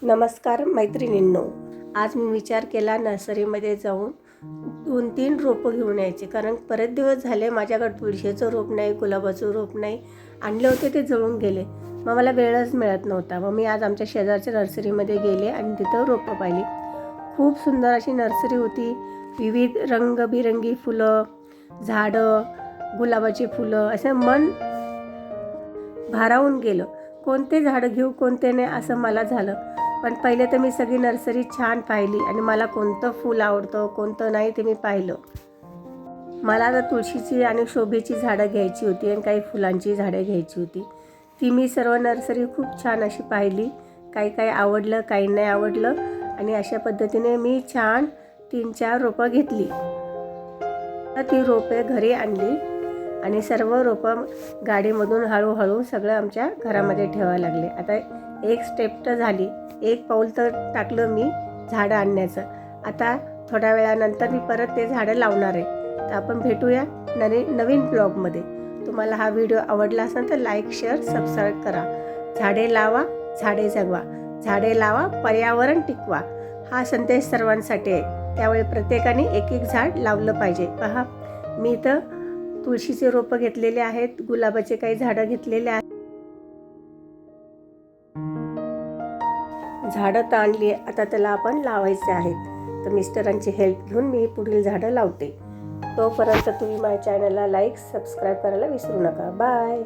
नमस्कार मैत्रिणींनो, आज मी विचार केला नर्सरीमध्ये जाऊन 2-3 रोपं घेऊन यायचे, कारण बरेच दिवस झाले माझ्याकडे तुळशीचं रोप नाही, गुलाबाचं रोप नाही. आणले होते ते जळून गेले. मग मला वेळच मिळत नव्हता. मग मी आज आमच्या शेजारच्या नर्सरीमध्ये गेले आणि तिथं रोपं पाहिली. खूप सुंदर अशी नर्सरी होती. विविध रंगबिरंगी फुलं, झाडं, गुलाबाची फुलं, असं मन भारावून गेलं. कोणते झाडं घेऊ कोणते नाही असं मला झालं. पण पहिले तर मी सगळी नर्सरी छान पाहिली आणि मला कोणतं फूल आवडतं कोणतं नाही ते मी पाहिलं. मला आता तुळशीची आणि शोभेची झाडं घ्यायची होती आणि काही फुलांची झाडं घ्यायची होती. ती मी सर्व नर्सरी खूप छान अशी पाहिली. काही आवडलं, काही नाही आवडलं आणि अशा पद्धतीने मी छान 3-4 रोपं घेतली. तर ती रोपे घरी आणली आणि सर्व रोपं गाडीमधून हळूहळू सगळं आमच्या घरामध्ये ठेवायला लागले. आता एक स्टेप तर झाली, एक पाऊल तर टाकलं मी झाडं आणण्याचं. आता थोड्या वेळानंतर मी परत ते झाडं लावणार आहे. तर आपण भेटूया नवीन ब्लॉगमध्ये. तुम्हाला हा व्हिडिओ आवडला असेल तर लाईक, शेअर, सबस्क्राईब करा. झाडे लावा, झाडे जगवा. झाडे लावा, पर्यावरण टिकवा. हा संदेश सर्वांसाठी आहे. त्यावेळी प्रत्येकाने एक झाड लावलं पाहिजे. पहा, मी तर तुळशीचे रोपं घेतलेले आहेत, गुलाबाचे काही झाडं घेतलेले आहेत. झाडं तर आणली, आता त्याला आपण लावायचे आहेत. तर मिस्टरांची हेल्प घेऊन मी पुढील झाडं लावते. तोपर्यंत तुम्ही माझ्या चॅनलला लाईक, सबस्क्राईब करायला विसरू नका. बाय.